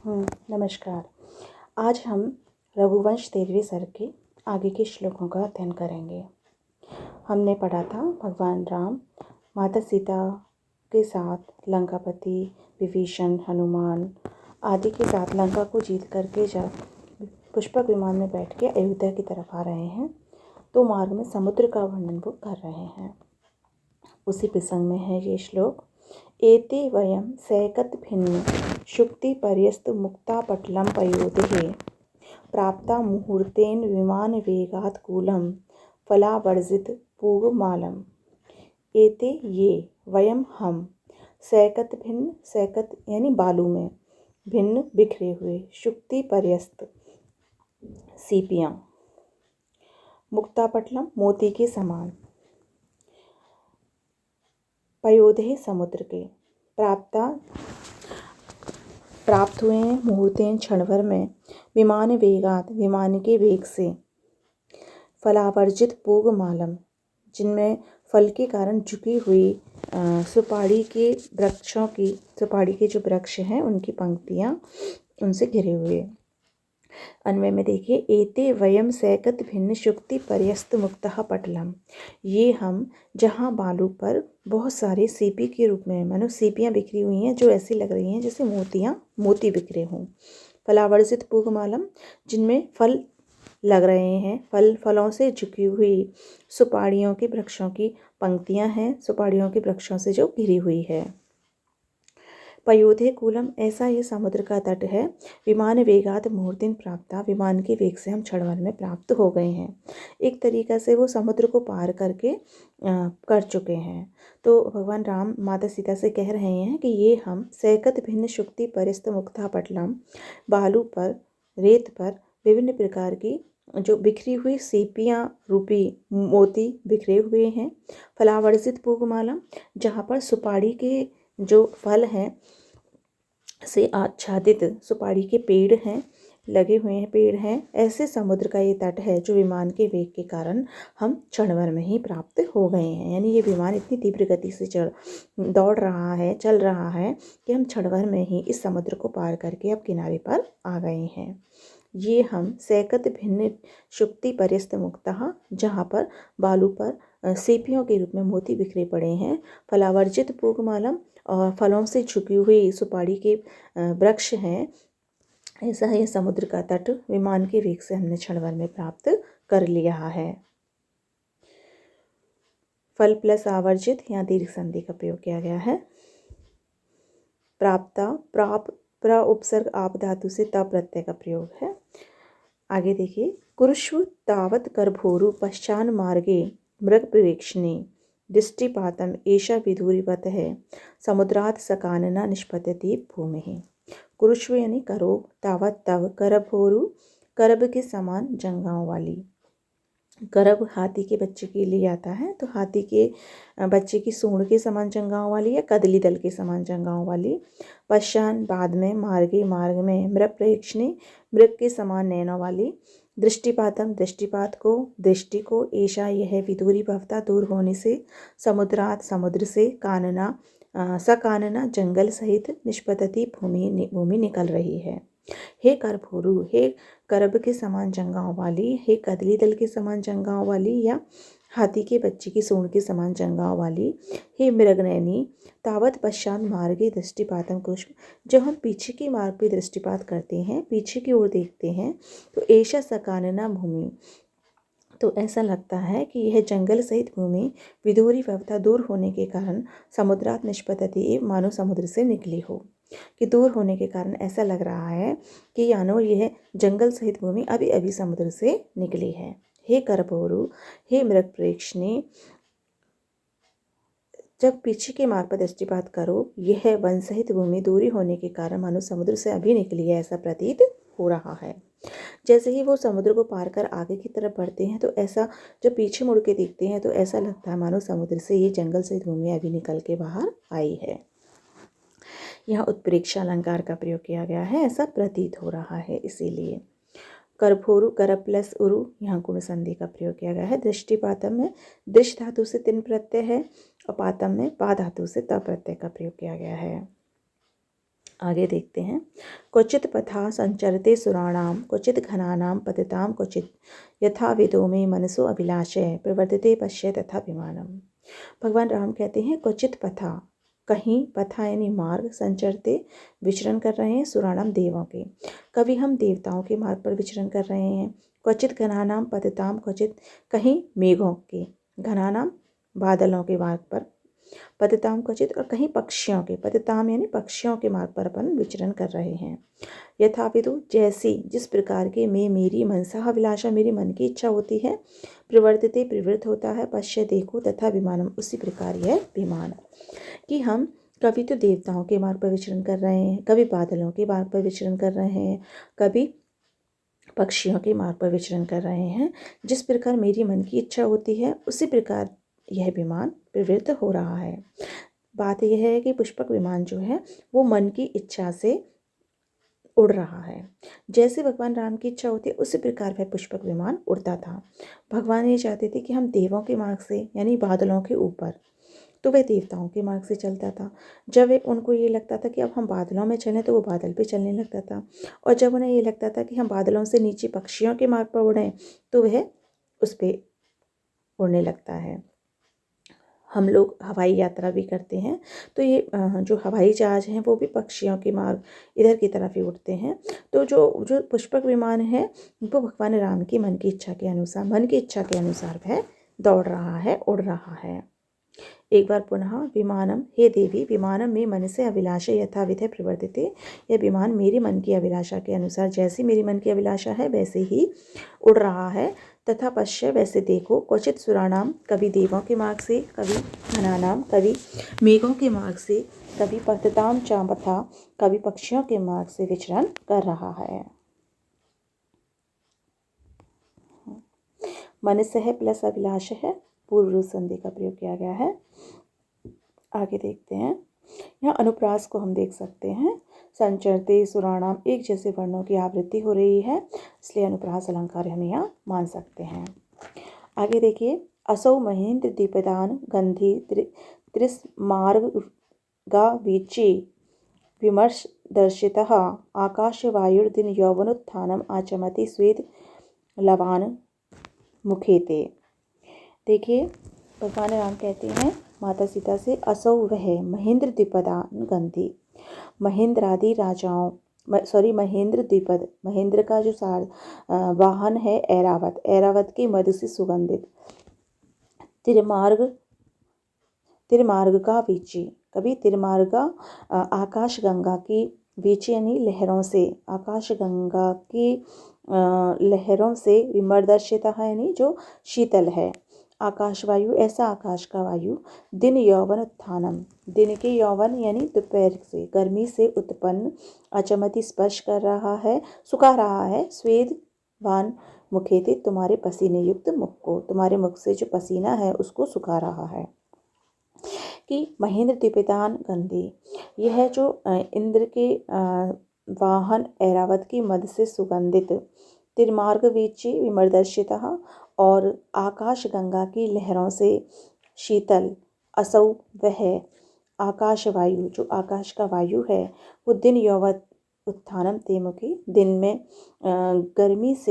नमस्कार। आज हम रघुवंश 13वें सर्ग के आगे के श्लोकों का अध्ययन करेंगे। हमने पढ़ा था भगवान राम माता सीता के साथ लंकापति, विभीषण, हनुमान आदि के साथ लंका को जीत करके जब पुष्पक विमान में बैठ के अयोध्या की तरफ आ रहे हैं तो मार्ग में समुद्र का वर्णन वो कर रहे हैं। उसी प्रसंग में है ये श्लोक। एते वयं सैकत भिन्न शुक्ति पर्यस्त मुक्ता पटलम पयोधे प्राप्ता मुहूर्तेन विमान वेगात कूलम फलावर्जित पूगमालम। एते ये वयम हम सैकत भिन्न, सैकत यानी बालू में, भिन्न बिखरे हुए, शुक्ति पर्यस्त सीपियाँ, मुक्तापटलम मोती के समान, पयोधे समुद्र के, प्राप्त हुए हैं मुहूर्तें क्षण भर में, विमान वेगात विमान के वेग से, फलावर्जित पूगमालम जिनमें फल के कारण झुकी हुई सुपारी के वृक्षों की, सुपारी के जो वृक्ष हैं उनकी पंक्तियाँ उनसे घिरे हुए। अन्वय में देखिए, एते वयम सैकत भिन्न शुक्ति पर्यस्त मुक्तः पटलम, ये हम जहाँ बालू पर बहुत सारे सीपी के रूप में, मानो सीपियाँ बिखरी हुई हैं जो ऐसी लग रही हैं जैसे मोती बिखरे हों। फलावर्जित पूगमालम जिनमें फल लग रहे हैं, फलों से झुकी हुई सुपारियों के वृक्षों की पंक्तियाँ हैं, सुपारियों के वृक्षों से जो घिरी हुई है। पयोधे कूलम ऐसा ये समुद्र का तट है। विमान वेगात मुहूर्तिन प्राप्ता, विमान के वेग से हम क्षण भर में प्राप्त हो गए हैं। एक तरीक़ा से वो समुद्र को पार करके कर चुके हैं। तो भगवान राम माता सीता से कह रहे हैं कि ये हम सैकत भिन्न शुक्ति परिस्त मुक्ता पटलम, बालू पर, रेत पर विभिन्न प्रकार की जो बिखरी हुई सीपियाँ रूपी मोती बिखरे हुए हैं। फलावर्जित पूगमाला जहाँ पर सुपारी के जो फल हैं से आच्छादित सुपारी के पेड़ हैं, लगे हुए हैं, पेड़ हैं, ऐसे समुद्र का ये तट है जो विमान के वेग के कारण हम क्षण भर में ही प्राप्त हो गए हैं। यानी ये विमान इतनी तीव्र गति से दौड़ रहा है, चल रहा है कि हम क्षण भर में ही इस समुद्र को पार करके अब किनारे पर आ गए हैं। ये हम सैकत भिन्न शुक्ति पर्यस्त मुक्तः, जहाँ पर बालू पर सीपियों के रूप में मोती बिखरे पड़े हैं, फलावर्जित पूगमालम और फलों से झुकी हुई सुपारी के वृक्ष हैं, ऐसा ही समुद्र का तट विमान के वेग से हमने क्षण भर में प्राप्त कर लिया है। फल प्लस आवर्जित यहाँ दीर्घ संधि का प्रयोग किया गया है। प्राप्ता, प्र उपसर्ग आप धातु से त प्रत्यय का प्रयोग है। आगे देखिए, कुरुष्व तावत करभोरु पश्चान मार्गे मृग प्रेक्षणे दृष्टिपातम एषा विधुरिवत है समुद्रात सकानना निष्पत्यति भूमि। कुरुष्व यानी करो, तावत तव, करभोरु करब के समान जंघाओं वाली। करब हाथी के बच्चे के लिए आता है, तो हाथी के बच्चे की सूंड के समान जंघाओं वाली या कदली दल के समान जंघाओं वाली। पश्चान बाद में, मार्गे मार्ग में, मृग प्रेक्षणे मृग के समान नैनों वाली। दृष्टिपातम दृष्टिपात को, दृष्टि को, ऐशा यह, विदूरी भवता दूर होने से, समुद्रात समुद्र से, कानना सकानना जंगल सहित, निष्पतति भूमि निकल रही है। हे करभोरु, हे करब के समान जंघाओं वाली, हे कदली दल के समान जंघाओं वाली या हाथी के बच्चे की सूंड के समान जंघाओं वाली, हे मृगनयनी, तावत पश्चात मार्गे दृष्टिपातम कुष्म, जब हम पीछे के मार्ग पर दृष्टिपात करते हैं, पीछे की ओर देखते हैं, तो ऐशा सकानना भूमि, तो ऐसा लगता है कि यह जंगल सहित भूमि विदूरी भवता दूर होने के कारण समुद्रात निष्पतति, मानो समुद्र से निकली हो, कि दूर होने के कारण ऐसा लग रहा है कि यानो यह जंगल सहित भूमि अभी अभी समुद्र से निकली है। हे करभोरु, हे मृग प्रेक्षणे, जब पीछे के मार्ग पर दृष्टिपात करो, यह वन सहित भूमि दूरी होने के कारण मानो समुद्र से अभी निकली है, ऐसा प्रतीत हो रहा है। जैसे ही वो समुद्र को पार कर आगे की तरफ बढ़ते हैं, तो ऐसा जब पीछे मुड़ के देखते हैं तो ऐसा लगता है मानो समुद्र से ये जंगल सहित भूमि अभी निकल के बाहर आई है। यहाँ उत्प्रेक्षा अलंकार का प्रयोग किया गया है, ऐसा प्रतीत हो रहा है। इसीलिए करभोरु, कर प्लस उरु, यहाँ गुण संधि का प्रयोग किया गया है। दृष्टिपातम में दृश धातु से तिन प्रत्यय है और पातम में पा धातु से त प्रत्यय का प्रयोग किया गया है। आगे देखते हैं। क्वचित पथा संचरते सुराणां क्वचित घनानां पतितां क्वचित यथा विदो में मनसो अभिलाषय प्रवर्तते पश्य तथा विमानम। भगवान राम कहते हैं क्वचित पथा, कहीं पथा यानी मार्ग, संचरते विचरण कर रहे हैं, सुराणाम देवों के, कभी हम देवताओं के मार्ग पर विचरण कर रहे हैं। क्वचित घनानाम पतिताम क्वचित, कहीं मेघों के, घनानाम बादलों के मार्ग पर, पतिताम क्वचित और कहीं पक्षियों के, पतिताम यानी पक्षियों के मार्ग पर अपन विचरण कर रहे हैं। यथापितु जैसी, जिस प्रकार के, मैं मेरी मनसा अभिलाषा, मेरी मन की इच्छा होती है, प्रवर्तते प्रवृत्त होता है, पश्य देखो, तथा विमानम उसी प्रकार यह विमान, कि हम कभी तो देवताओं के मार्ग पर विचरण कर रहे हैं, कभी बादलों के मार्ग पर विचरण कर रहे हैं, कभी पक्षियों के मार्ग पर विचरण कर रहे हैं। जिस प्रकार मेरी मन की इच्छा होती है उसी प्रकार यह विमान प्रवृत्त हो रहा है। बात यह है कि पुष्पक विमान जो है वो मन की इच्छा से उड़ रहा है। जैसे भगवान राम की इच्छा होती है उसी प्रकार वह पुष्पक विमान उड़ता था। भगवान ये चाहते थे कि हम देवों के मार्ग से यानी बादलों के ऊपर, तो वह देवताओं के मार्ग से चलता था। जब उनको ये लगता था कि अब हम बादलों में चलें तो वो बादल पे चलने लगता था, और जब उन्हें ये लगता था कि हम बादलों से नीचे पक्षियों के मार्ग पर उड़ें तो वह उस पर उड़ने लगता है। हम लोग हवाई यात्रा भी करते हैं तो ये जो हवाई जहाज़ हैं वो भी पक्षियों के मार्ग इधर की तरफ ही उड़ते हैं। तो जो पुष्पक विमान है वो भगवान राम की मन की इच्छा के अनुसार, वह दौड़ रहा है, उड़ रहा है। एक बार पुनः, विमानम हे देवी, विमानम में मन से अभिलाषा यथाविधि प्रवर्तिते, यह विमान मेरी मन की अभिलाषा के अनुसार, जैसी मेरी मन की अभिलाषा है वैसे ही उड़ रहा है। तथा पश्य, वैसे देखो, क्वचित सुराणाम, कभी देवों के मार्ग से, कभी घनानाम, कभी मेघों के मार्ग से, कभी पतिताम चांपथा, कभी पक्षियों के मार्ग से विचरण कर रहा है। मनस्य है प्लस अभिलाषा है, पूर्व संधि का प्रयोग किया गया है। आगे देखते हैं। यहाँ अनुप्रास को हम देख सकते हैं। संचरते सुराणाम, एक जैसे वर्णों की आवृत्ति हो रही है, इसलिए अनुप्रास अलंकार हम यहाँ मान सकते हैं। आगे देखिए। असौ महेंद्र दीपदान गंधी त्रिस्मार्गा वीची विमर्श दर्शितः आकाशवायुर्दिन यौवनोत्थानम आचमति स्वेद लवान मुखेते। देखिए भगवान राम कहते हैं माता सीता से, असौ वह महेंद्र द्विपदान गंधी, महेंद्रादि राजाओं, महेंद्र द्विपद, महेंद्र का जो वाहन है ऐरावत, ऐरावत के मद से सुगंधित, तिरमार्ग का वीची, कभी तिरमार्गा आकाश गंगा की, वीची यानी लहरों से, आकाश गंगा की लहरों से, विमर्दर्शिता है यानी जो शीतल है, आकाश वायु, ऐसा आकाश का वायु, दिन यौवन उत्थानम, दिन के यौवन यानी दोपहर से, गर्मी से उत्पन्न, अचमति स्पर्श कर रहा है, सुखा रहा है, स्वेद वान मुखेते, तुम्हारे पसीने युक्त मुख को, तुम्हारे मुख से जो पसीना है उसको सुखा रहा है। कि महेंद्र द्विपदान गंधी, यह जो इंद्र के वाहन ऐरावत की मद से सुगंधित, तिरमार्ग वीची विमर्दर्शिता, और आकाश गंगा की लहरों से शीतल, असौ वह आकाश वायु, जो आकाश का वायु है, वो दिन यौवन उत्थानम तेमुखी, दिन में गर्मी से